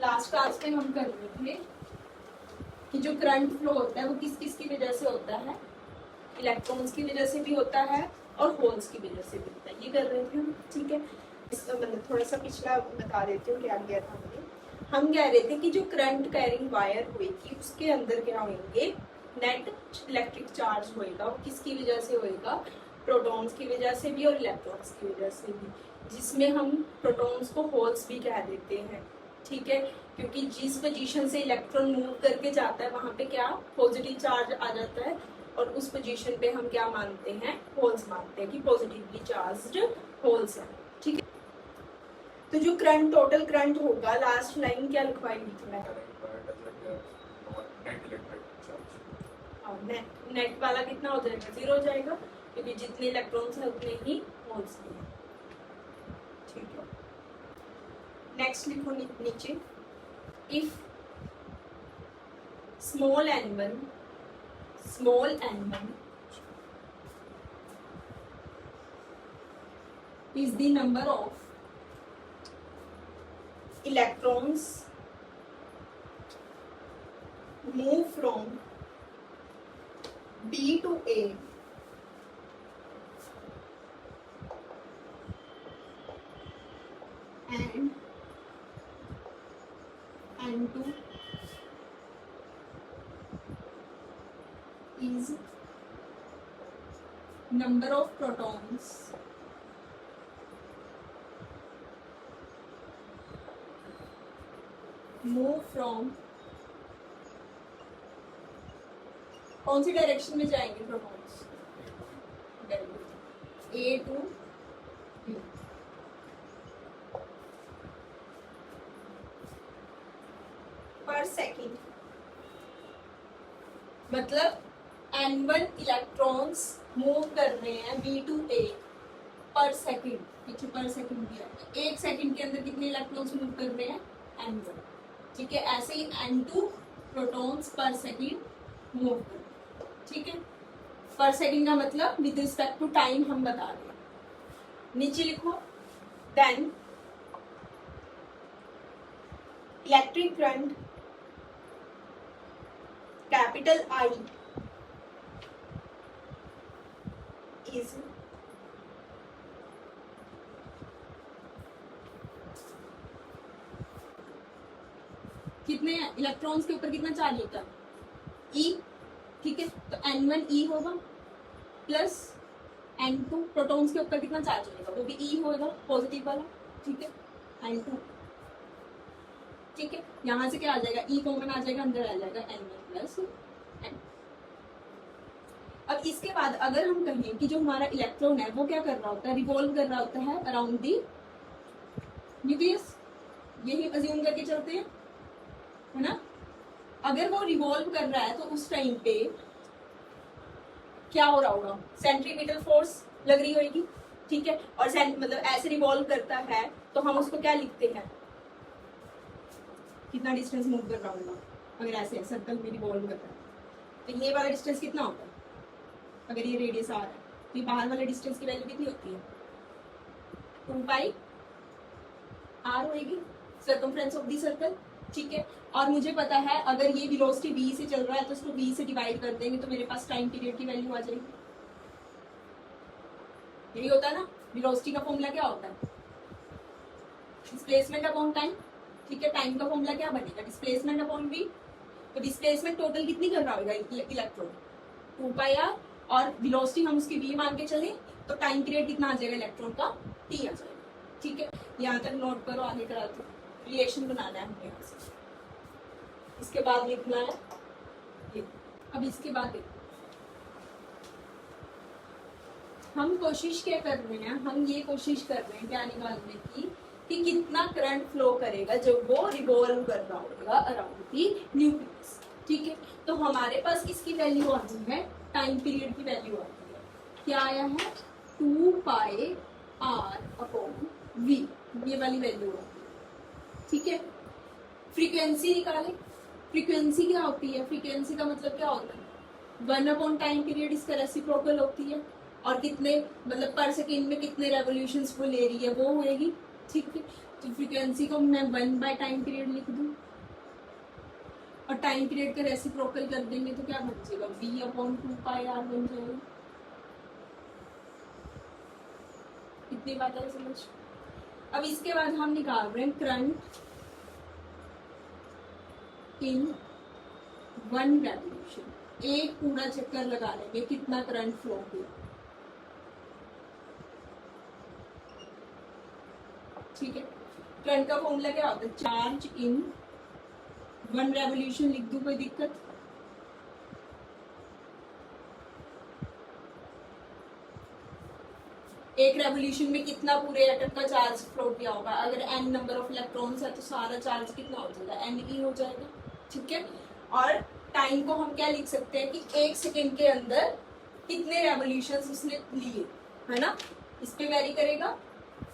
Last class में हम कर रहे थे कि जो करंट फ्लो होता है वो किस किस की वजह से होता है, इलेक्ट्रॉन्स की वजह से भी होता है और होल्स की वजह से भी होता है, ये कर रहे थे हम। ठीक है, इसका मतलब थोड़ा सा पिछला बता देती हूँ क्या किया था हमने। हम कह रहे थे कि जो करंट कैरिंग वायर होगी उसके अंदर क्या होंगे, नेट इलेक्ट्रिक चार्ज होएगा। वो किसकी वजह से होएगा, प्रोटॉन्स की वजह से भी और इलेक्ट्रॉन्स की वजह से भी, जिसमें हम प्रोटॉन्स को होल्स भी कह देते हैं। ठीक है, क्योंकि जिस पोजीशन से इलेक्ट्रॉन मूव करके जाता है वहां पे क्या पॉजिटिव चार्ज आ जाता है, और उस पोजीशन पे हम क्या मानते हैं, होल्स मानते हैं कि पॉजिटिवली चार्ज्ड होल्स है। ठीक है, तो जो करंट टोटल करंट होगा, लास्ट लाइन क्या लिखवाई हुई थी मैं, नेट वाला कितना हो जाएगा, 0 हो जाएगा, क्योंकि जितने इलेक्ट्रॉन्स है उतने ही होल्स भी हैं। ठीक है, नेक्स्ट लिखो नीचे, if small n1 is the number of electrons move from B to A and N2 is number of protons move from, कौन सी डायरेक्शन में जाएंगे प्रोटॉन्स, A to B। पर सेकेंड, मतलब N1 इलेक्ट्रॉन्स मूव कर रहे हैं B to A पर second, पीछे पर सेकेंड दिया है, एक सेकेंड के अंदर कितने इलेक्ट्रॉन्स मूव कर रहे हैं, N1। ठीक है, ऐसे ही N2 प्रोटॉन्स पर सेकेंड मूव कर। ठीक है, पर सेकेंड का मतलब विद रिस्पेक्ट टू टाइम हम बता रहे हैं। नीचे लिखो, then electric current capital I is कितने इलेक्ट्रॉन्स के ऊपर कितना चार्ज होता है, E। ठीक है, तो N1 E होगा प्लस N2 प्रोटॉन्स के ऊपर कितना चार्ज होगा, वो भी E होगा, पॉजिटिव वाला। ठीक है, N2। ठीक है, यहाँ से क्या आ जाएगा, E कॉमन आ जाएगा, अंदर आ जाएगा N1 प्लस N। अब इसके बाद अगर हम कहें कि जो हमारा इलेक्ट्रॉन है वो क्या कर रहा होता है, रिवॉल्व कर रहा होता है अराउंड दी न्यूक्लियस, यही अज्यूम करके चलते हैं, है ना। अगर वो रिवॉल्व कर रहा है तो उस टाइम पे क्या हो रहा होगा, सेंट्रीपिटल फोर्स लग रही होगी। ठीक है, और मतलब ऐसे रिवॉल्व करता है तो हम उसको क्या लिखते हैं, कितना डिस्टेंस मूव कर रहा होगा, अगर ऐसे सर्कल में रिवॉल्व कर रहा है तो ये वाला डिस्टेंस कितना होता है, अगर ये रेडियस आर है तो ये बाहर वाले डिस्टेंस की वैल्यू कितनी होती है, 2πr होगी, सर्कमफ्रेंस ऑफ दी सर्कल। ठीक है, और मुझे पता है अगर ये वेलोसिटी v से चल रहा है तो इसको v से डिवाइड कर देंगे तो मेरे पास टाइम पीरियड की वैल्यू आ जाएगी। यही होता है ना, वेलोसिटी का फॉर्मूला क्या होता है, डिस्प्लेसमेंट अपॉन टाइम। ठीक है, टाइम का फॉर्मूला क्या बनेगा, डिस्प्लेसमेंट अपॉन v। तो डिस्प्लेसमेंट टोटल कितनी कर रहा होगा इलेक्ट्रॉन, 2πr, और वेलोसिटी हम उसकी v मान के चले तो टाइम पीरियड कितना आ जाएगा इलेक्ट्रॉन का, t आ जाएगा। ठीक है, यहाँ तक नोट करो, आगे कराते हैं, रिएक्शन बनाना है हमें यहाँ से। इसके बाद लिखना है ये। अब इसके बाद हम कोशिश क्या कर रहे हैं, हम ये कोशिश कर रहे हैं क्या निकालने की कि कितना करंट फ्लो करेगा जब वो रिवॉल्व कर रहा होगा अराउंड दी न्यूक्लियस। ठीक है, तो हमारे पास इसकी वैल्यू आती है, टाइम पीरियड की वैल्यू आती है, क्या आया है, 2πr/v, ये वाली वैल्यू आती है। ठीक है, फ्रीक्वेंसी निकालें, फ्रीक्वेंसी क्या होती है, फ्रीक्वेंसी का मतलब क्या होता है, 1 टाइम पीरियड इसका रेसिप्रोकल होती है, और कितने मतलब पर सेकेंड में कितने रेवोल्यूशंस वो ले रही है वो होएगी। ठीक है, तो फ्रीक्वेंसी को मैं 1 टाइम पीरियड लिख दूँ, और टाइम पीरियड का रेसिप्रोकल कर देंगे तो क्या बन जाएगा, v/2πr बन जाएगा। इतनी बात है समझ। अब इसके बाद हम निकाल रहे हैं करंट इन 1 रेवोल्यूशन। एक पूरा चक्कर लगा लेंगे कितना करंट फ्लो हुआ, ठीक है। करंट का फॉर्मूला क्या होता है, चार्ज इन 1 रेवोल्यूशन लिख दूं, कोई दिक्कत? एक रेवोल्यूशन में कितना पूरे एटम का चार्ज फ्लो किया होगा, अगर n नंबर ऑफ इलेक्ट्रॉन्स है तो सारा चार्ज कितना हो जाएगा, Ne हो जाएगा, ठीक है। और टाइम को हम क्या लिख सकते हैं कि 1 सेकेंड के अंदर कितने रेवोल्यूशंस उसने लिए, है ना। इस पे वेरी करेगा,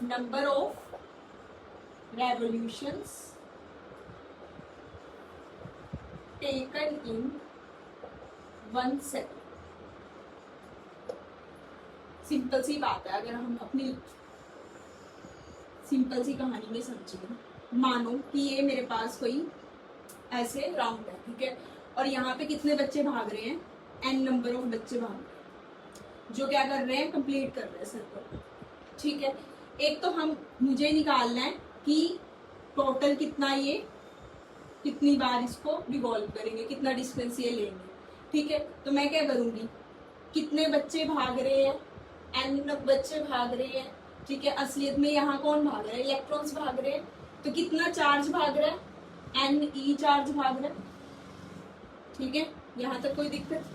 number of revolutions taken in 1 second. Simple सी बात है, अगर हम अपनी सिंपल सी कहानी में समझें, मानो कि ये मेरे पास कोई ऐसे राउंड है, ठीक है, और यहाँ पे कितने बच्चे भाग रहे हैं, n नंबर ऑफ बच्चे भाग रहे हैं, जो क्या कर रहे हैं, कंप्लीट कर रहे हैं सर्कल, ठीक है। एक तो हम मुझे निकालना है कि टोटल कितना, ये कितनी बार इसको रिवॉल्व करेंगे, कितना डिस्टेंस ये लेंगे, ठीक है। तो मैं क्या करूंगी, कितने बच्चे भाग रहे हैं, n बच्चे भाग रहे हैं, ठीक है। असलियत में यहाँ कौन भाग रहा है, इलेक्ट्रॉन्स भाग रहे हैं, तो कितना चार्ज भाग रहा है, Ne चार्ज भाग रहा है, ठीक है। यहाँ तक कोई दिक्कत?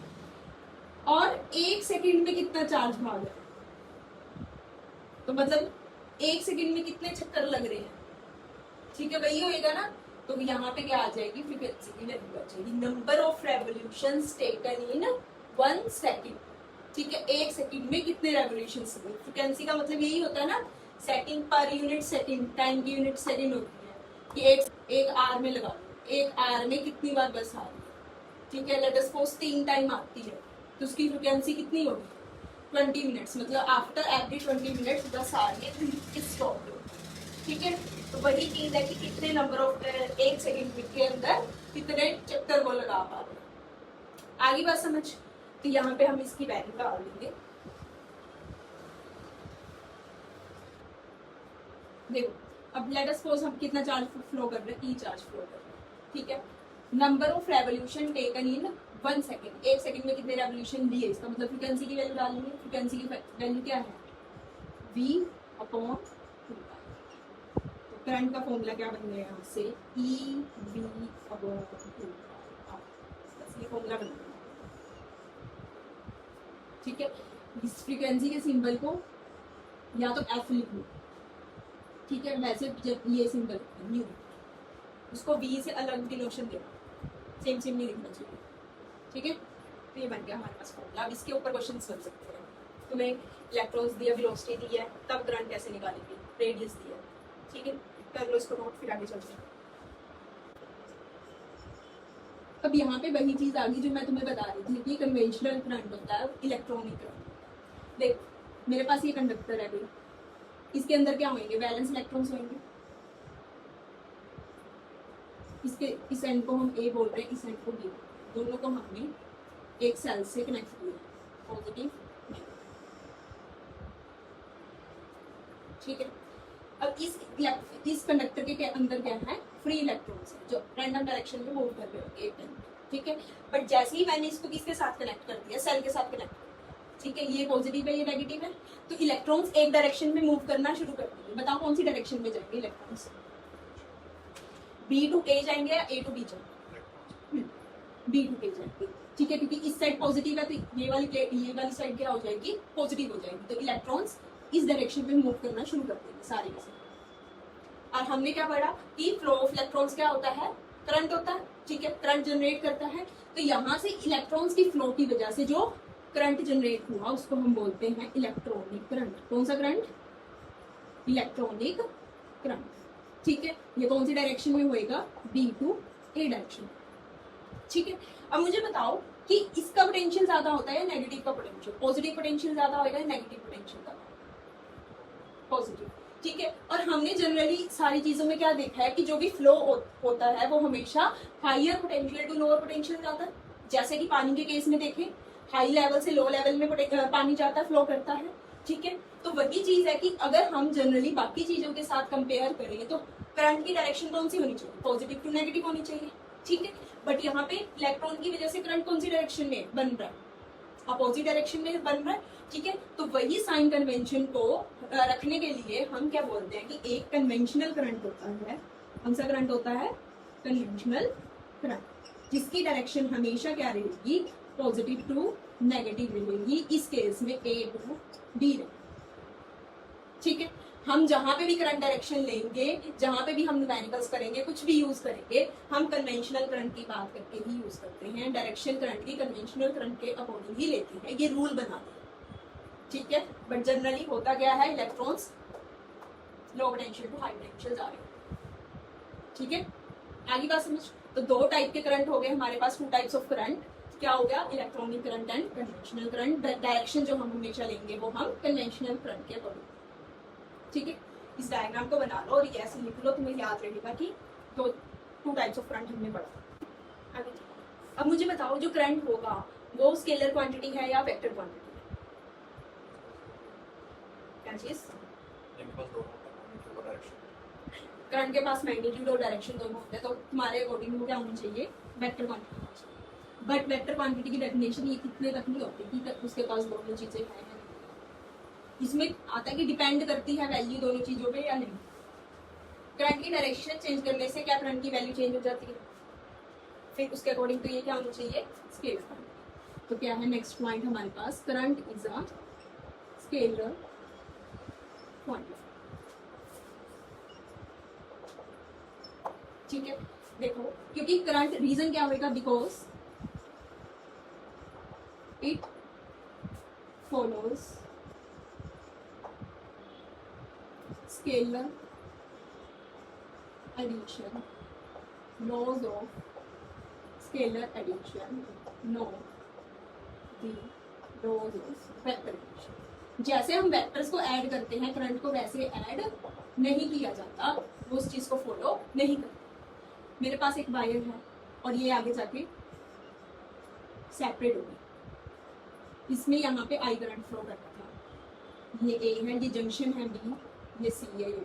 और 1 सेकंड में कितना चार्ज भाग रहा है, तो मतलब 1 सेकंड में कितने चक्कर लग रहे हैं, ठीक है, वही होएगा ना। तो यहाँ पे क्या आ जाएगी, फ्रीक्वेंसी की वैल्यू आ जाएगी, number of revolutions taken in 1 second, ठीक है। 1 सेकंड में कितने रेवोल्यूशंस हुए। फ्रीक्वेंसी का मतलब यही होता है ना, second per unit second, time की यूनिट सेकंड होती है, कि एक आर में लगा लो, एक आर में कितनी बार बस आ रही है, ठीक है। लेट अस सपोज 3 टाइम आती है, तो उसकी फ्रीक्वेंसी कितनी होगी, 20 मिनट्स, मतलब आफ्टर एवरी 20 मिनट्स बस आ रही है, स्टॉप हो, ठीक है। तो वही चीज है कि कितने नंबर ऑफ 1 सेकंड के अंदर कितने चक्कर वो लगा पा रहे हैं। आगे बात समझ। तो यहाँ पे हम इसकी वैल्यू डाल देंगे, देखो अब लेट अस सपोज हम कितना चार्ज फ्लो कर रहे हैं, ई चार्ज फ्लो कर रहे हैं, ठीक है। Number of revolution taken in 1 second, 1 second में कितने रेवोल्यूशन लिए, इसका मतलब फ्रीक्वेंसी की वैल्यू डालेंगे। फ्रीक्वेंसी की वैल्यू क्या है, v/2π। तो करंट का फॉर्मूला क्या बन गया यहाँ से, EV/2π, ये फॉर्मूला बन गया, ठीक है। इस फ्रीक्वेंसी के सिंबल को या तो F लिख लो, ठीक है। वैसे जब ये सिंबल न्यू, उसको V से अलग डिनोशन देना, सेम नहीं लिखना चाहिए, ठीक है। तो ये बन गया हमारे पास फॉर्मूला। अब इसके ऊपर क्वेश्चन बन सकते हैं, तुम्हें इलेक्ट्रॉन्स दिया, वेलोसिटी दी है, तब करंट कैसे निकालेंगे, रेडियस दिया, ठीक है। कर लो इसको नोट, फिर आगे चलते हैं। अब यहाँ पे वही चीज आ गई जो मैं तुम्हें बता रही थी कि कन्वेंशनल करंट होता है, इलेक्ट्रॉनिक करंट। देख मेरे पास ये कंडक्टर है कोई, इसके अंदर क्या होंगे, वैलेंस इलेक्ट्रॉन्स होंगे, इसके इस एंड को हम ए बोल रहे हैं, इस एंड को बी, दोनों को हमने एक सेल से कनेक्ट किया, पॉजिटिव, ठीक है। अब इस कंडक्टर के अंदर क्या है, फ्री इलेक्ट्रॉन्स है जो रैंडम डायरेक्शन में मूव कर रहे होंगे एक टाइम, ठीक है। बट जैसे ही मैंने इसको किसके साथ कनेक्ट कर दिया, सेल के साथ कनेक्ट कर दिया, ठीक है। ये पॉजिटिव है, ये नेगेटिव है, तो इलेक्ट्रॉन्स एक डायरेक्शन में मूव करना शुरू कर देंगे। बताओ कौन सी डायरेक्शन में जाएंगे इलेक्ट्रॉन्स, B to A जाएंगे या A to B जाएंगे, B to A जाएंगे, ठीक है। क्योंकि इस साइड पॉजिटिव है तो ये वाली साइड क्या हो जाएगी, पॉजिटिव हो जाएगी, तो इलेक्ट्रॉन्स इस डायरेक्शन में मूव करना शुरू कर देंगे सारे के सारे। और हमने क्या पढ़ा कि फ्लो ऑफ इलेक्ट्रॉन्स क्या होता है, करंट होता है, ठीक है। करंट जनरेट करता है, तो यहाँ से इलेक्ट्रॉन्स की फ्लो की वजह से जो करंट जनरेट हुआ उसको हम बोलते हैं इलेक्ट्रॉनिक करंट। कौन सा करंट, इलेक्ट्रॉनिक करंट, ठीक है। ये कौन सी डायरेक्शन में होएगा, B to A डायरेक्शन, ठीक है। अब मुझे बताओ कि इसका पोटेंशियल ज्यादा होता है या नेगेटिव का पोटेंशियल, पॉजिटिव पोटेंशियल ज्यादा होगा या नेगेटिव पोटेंशियल ज्यादा, पॉजिटिव। ठीक है। और हमने जनरली सारी चीजों में क्या देखा है कि जो भी फ्लो होता है वो हमेशा higher potential to lower potential जाता है। जैसे कि पानी के केस में देखें, हाई लेवल से लो लेवल में पानी जाता है, फ्लो करता है, ठीक है। तो वही चीज है कि अगर हम जनरली बाकी चीजों के साथ कंपेयर करें तो करंट की डायरेक्शन कौन सी होनी चाहिए, पॉजिटिव टू नेगेटिव होनी चाहिए, ठीक है। बट यहाँ पे इलेक्ट्रॉन की वजह से करंट कौन सी डायरेक्शन में बन रहा है, अपोजिट डायरेक्शन में बन रहा है, ठीक है। तो वही साइन कन्वेंशन को रखने के लिए हम क्या बोलते हैं कि एक कन्वेंशनल करंट होता है, कौन सा करंट होता है, कन्वेंशनल करंट, जिसकी डायरेक्शन हमेशा क्या रहेगी, पॉजिटिव टू नेगेटिव रहेगी। इस केस में ए टू बी रहेगी, ठीक है। हम जहां पे भी करंट डायरेक्शन लेंगे, जहां पे भी हम न्यूमेरिकल्स करेंगे, कुछ भी यूज करेंगे, हम कन्वेंशनल करंट की बात करके ही यूज करते हैं, डायरेक्शन करंट की कन्वेंशनल करंट के अकॉर्डिंग ही लेते हैं, ये रूल बनाते हैं, ठीक है। बट जनरली होता क्या है, electrons low potential to high potential जा रहे हैं, ठीक है। आगे बात समझ। तो दो टाइप के करंट हो गए हमारे पास, टू टाइप्स ऑफ करंट। क्या हो गया, electronic current and conventional current. Direction जो हम हमेशा लेंगे वो हम कन्वेंशनल करंट के अकॉर्डिंग, ठीक है। इस डायग्राम को बना लो और ये ऐसे लिख लो, तुम्हें याद रहेगा कि दो टू टाइप्स ऑफ करंट हमने पढ़ा। आगे अब मुझे बताओ, जो करंट होगा वो स्केलर क्वांटिटी है या वेक्टर क्वांटिटी है, क्या चीज? करंट के पास मैग्नीट्यूड और डायरेक्शन दोनों होते हैं, तो तुम्हारे अकॉर्डिंग वो क्या होनी चाहिए, vector quantity. But vector quantity की डेफिनेशन ये कितने तक नहीं होती कि उसके पास दोनों चीजें हैं। इसमें आता है कि डिपेंड करती है वैल्यू दोनों चीजों पे या नहीं। करंट की डायरेक्शन चेंज करने से क्या करंट की वैल्यू चेंज हो जाती है, फिर उसके अकॉर्डिंग तो ये क्या होना चाहिए, स्केलर क्वांटिटी। तो क्या है नेक्स्ट पॉइंट हमारे पास, current is a scalar quantity, ठीक है। देखो, क्योंकि करंट, रीजन क्या होगा, because it follows scalar addition, laws of scalar addition, know the laws of vector addition। जैसे हम वेक्टर्स को ऐड करते हैं, करंट को वैसे ऐड नहीं किया जाता, वो उस चीज को फॉलो नहीं करता। मेरे पास एक वायर है और ये आगे जाके सेपरेट होगी, इसमें यहाँ पे आई करंट फ्लो करता था, ये ए है, ये जंक्शन है बी, ये सी है, ये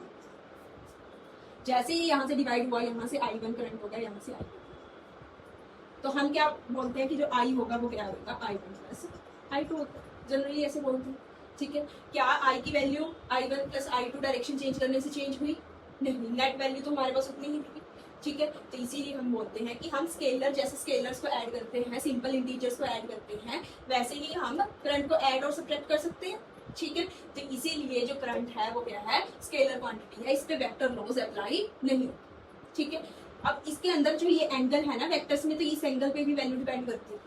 जैसे ही यहाँ से डिवाइड हुआ, यहाँ से I1 करंट होगा, यहाँ से I2। तो हम क्या बोलते हैं कि जो I होगा वो क्या होगा, I1 प्लस I2 होता है, जनरली ऐसे बोलते हैं, ठीक है। क्या I की value I1 plus I2 direction change करने से चेंज हुई, नहीं, नेट वैल्यू तो हमारे पास उतनी ही थी, ठीक है। तो इसीलिए हम बोलते हैं कि हम स्केलर, जैसे स्केलर्स को ऐड करते हैं, सिंपल इंटीजर्स को ऐड करते हैं, वैसे ही हम करंट को ऐड और सब्ट्रैक्ट कर सकते हैं, ठीक है। तो इसीलिए जो करंट है वो क्या है, स्केलर क्वांटिटी है, इस पे वेक्टर लॉज अप्लाई नहीं, ठीक है। अब इसके अंदर जो ये एंगल है ना वेक्टर्स में, तो इस एंगल पे भी वैल्यू डिपेंड करती है,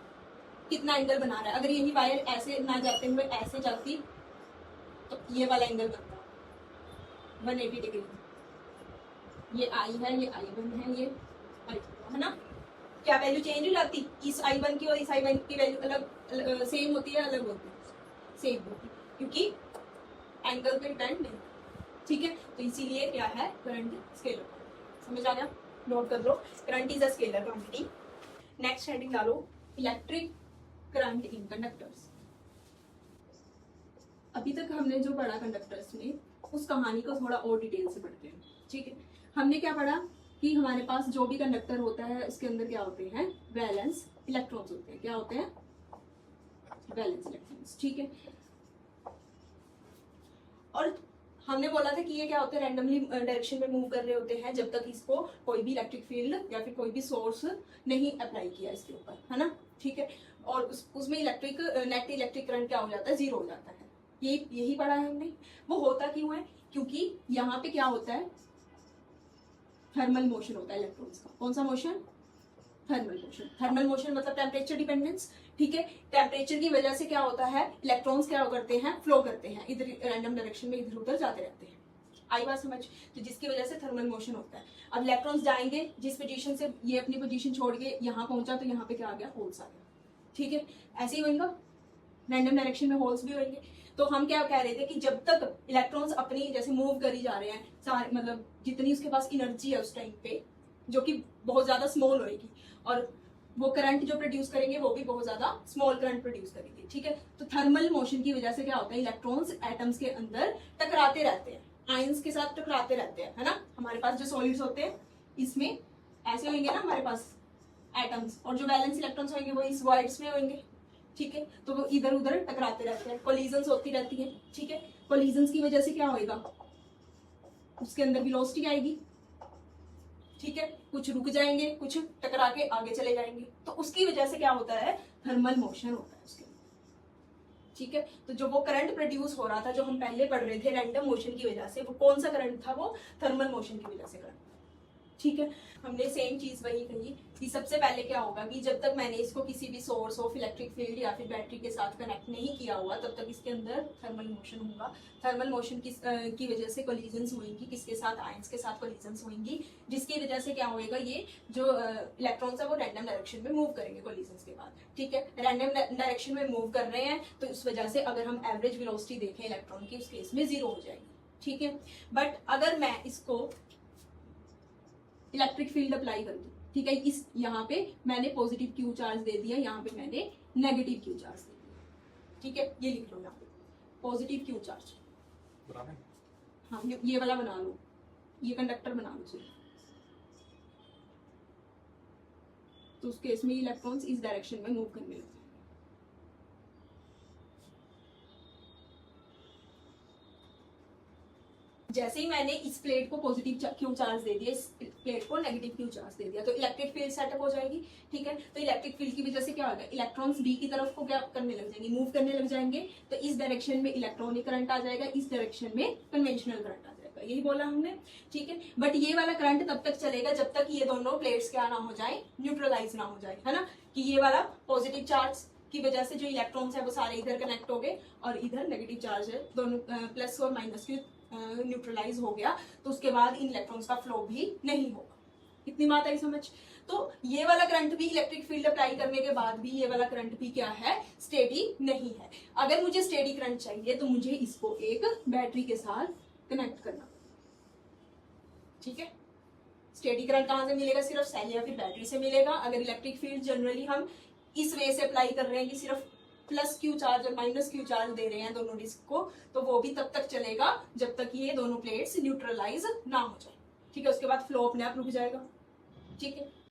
कितना एंगल बना रहा है। अगर यही वायर ऐसे ना जाते हुए ऐसे जाती तो ये वाला एंगल बनता 180 डिग्री, ये I है, ये I1 है, ये I2 है ना। क्या वैल्यू चेंज हो जाती, इस I1 की और इस I1 की वैल्यू अलग सेम होती है, अलग होती है, सेम होती है, क्योंकि एंगल पे डिपेंड नहीं, ठीक है। तो इसीलिए क्या है, करंट स्केलर, समझ आ गया, नोट कर लो, current is a scalar quantity. Next heading डालो, इलेक्ट्रिक करंट इन कंडक्टर्स। अभी तक हमने जो पढ़ा कंडक्टर्स में, उस कहानी को थोड़ा और डिटेल से पढ़ते हैं, ठीक है। हमने क्या पढ़ा कि हमारे पास जो भी कंडक्टर होता है उसके अंदर क्या होते हैं, वैलेंस इलेक्ट्रॉन्स होते हैं, क्या होते हैं, वैलेंस इलेक्ट्रॉन्स, ठीक है। और हमने बोला था कि ये क्या होते हैं, रैंडमली डायरेक्शन में मूव कर रहे होते हैं जब तक इसको कोई भी इलेक्ट्रिक फील्ड या फिर कोई भी सोर्स नहीं अप्लाई किया इसके ऊपर, है ना, ठीक है। और उसमें इलेक्ट्रिक नेट इलेक्ट्रिक करंट क्या हो जाता है, जीरो हो जाता है। यही पढ़ा है हमने। वो होता क्यों है, क्योंकि यहाँ पे क्या होता है, थर्मल मोशन होता है इलेक्ट्रॉन्स का। कौन सा motion, thermal motion. Thermal motion मतलब टेम्परेचर डिपेंडेंस, ठीक है। टेम्परेचर की वजह से क्या होता है, इलेक्ट्रॉन्स क्या करते हैं, फ्लो करते हैं, इधर रैंडम डायरेक्शन में इधर उधर जाते रहते हैं। आई बात समझ, तो जिसकी वजह से थर्मल मोशन होता है। अब इलेक्ट्रॉन्स जाएंगे जिस पोजीशन से, ये अपनी पोजीशन छोड़ के यहाँ पहुंचा, तो यहाँ पे क्या आ गया, होल्स आ गया, ठीक है। ऐसे ही होगा, रैंडम डायरेक्शन में होल्स भी होंगे। तो हम क्या कह रहे थे कि जब तक इलेक्ट्रॉन्स अपनी जैसे मूव करी जा रहे हैं सारे, मतलब जितनी उसके पास एनर्जी है उस टाइम पे, जो कि बहुत ज्यादा स्मॉल होएगी, और वो करंट जो प्रोड्यूस करेंगे वो भी बहुत ज्यादा स्मॉल करंट प्रोड्यूस करेंगे, ठीक है। तो थर्मल मोशन की वजह से क्या होता है, इलेक्ट्रॉन्स एटम्स के अंदर टकराते रहते हैं, आयंस के साथ टकराते रहते हैं, है ना। हमारे पास जो सॉलिड्स होते हैं इसमें ऐसे होंगे ना हमारे पास एटम्स, और जो वैलेंस इलेक्ट्रॉन्स होंगे वो इस वॉइड्स में होंगे, ठीक है। तो वो इधर उधर टकराते रहते हैं, कोलिजन्स होती रहती है, ठीक है। कोलिजन्स की वजह से क्या होएगा, उसके अंदर वेलोसिटी आएगी, ठीक है। कुछ रुक जाएंगे, कुछ टकरा के आगे चले जाएंगे, तो उसकी वजह से क्या होता है, थर्मल मोशन होता है उसके, ठीक है। तो जो वो करंट प्रोड्यूस हो रहा था जो हम पहले पढ़ रहे थे रैंडम मोशन की वजह से, वो कौन सा करंट था, वो थर्मल मोशन की वजह से करंट, ठीक है। हमने सेम चीज वही कही कि सबसे पहले क्या होगा कि जब तक मैंने इसको किसी भी सोर्स ऑफ इलेक्ट्रिक फील्ड या फिर बैटरी के साथ कनेक्ट नहीं किया हुआ तब तक इसके अंदर थर्मल मोशन होगा। थर्मल मोशन की वजह से कोलिजन्स होंगी, किसके साथ, आयंस के साथ कोलिजन्स होंगी, जिसकी वजह से क्या होएगा, ये जो इलेक्ट्रॉन्स है वो रैंडम डायरेक्शन में मूव करेंगे कोलिजन्स के बाद, ठीक है। रैंडम डायरेक्शन में मूव कर रहे हैं तो इस वजह से अगर हम एवरेज वेलोसिटी देखें इलेक्ट्रॉन की, उस केस में 0 हो जाएगी, ठीक है। बट अगर मैं इसको इलेक्ट्रिक फील्ड अप्लाई कर दूं, ठीक है, इस यहाँ पे मैंने पॉजिटिव क्यू चार्ज दे दिया, यहाँ पे मैंने नेगेटिव क्यू चार्ज दे दिया, ठीक है। ये लिख लो यहाँ पे पॉजिटिव क्यू चार्ज, हाँ ये वाला बना लो, ये कंडक्टर बना लो सिर्फ, तो उस केस में इलेक्ट्रॉन्स इस डायरेक्शन में मूव करने लगते हैं। जैसे ही मैंने इस प्लेट को पॉजिटिव क्यू चार्ज दे दिया, इस प्लेट को नेगेटिव क्यू चार्ज दे दिया, तो इलेक्ट्रिक फील्ड सेटअप हो जाएगी, ठीक है। तो इलेक्ट्रिक फील्ड की वजह से क्या होगा, इलेक्ट्रॉन्स बी की तरफ को क्या करने लग जाएंगे, मूव करने लग जाएंगे, तो इस डायरेक्शन में इलेक्ट्रॉनिक करंट आ जाएगा, इस डायरेक्शन में कन्वेंशनल करंट आ जाएगा, यही बोला हमने, ठीक है। बट ये वाला करंट तब तक चलेगा जब तक ये दोनों प्लेट्स क्या ना हो जाए, न्यूट्रलाइज ना हो जाए, है ना, कि ये वाला पॉजिटिव चार्ज की वजह से जो इलेक्ट्रॉन्स है वो सारे इधर कनेक्ट हो गए और इधर नेगेटिव चार्ज है, दोनों प्लस और माइनस की न्यूट्रलाइज हो गया, तो उसके बाद इन इलेक्ट्रॉन्स का फ्लो भी नहीं होगा। इतनी बात आई समझ। तो ये वाला करंट भी इलेक्ट्रिक फील्ड अप्लाई करने के बाद भी ये वाला करंट भी क्या है, स्टेडी नहीं है। अगर मुझे स्टेडी करंट चाहिए तो मुझे इसको एक बैटरी के साथ कनेक्ट करना, ठीक है। स्टेडी करंट कहां से मिलेगा, सिर्फ सेल या फिर बैटरी से मिलेगा। अगर इलेक्ट्रिक फील्ड जनरली हम इस वे से अप्लाई कर रहे हैं कि सिर्फ प्लस क्यू चार्ज और माइनस क्यू चार्ज दे रहे हैं दोनों डिस्क को, तो वो भी तब तक चलेगा जब तक ये दोनों प्लेट्स न्यूट्रलाइज ना हो जाए, ठीक है। उसके बाद फ्लो अपने आप रुक जाएगा, ठीक है।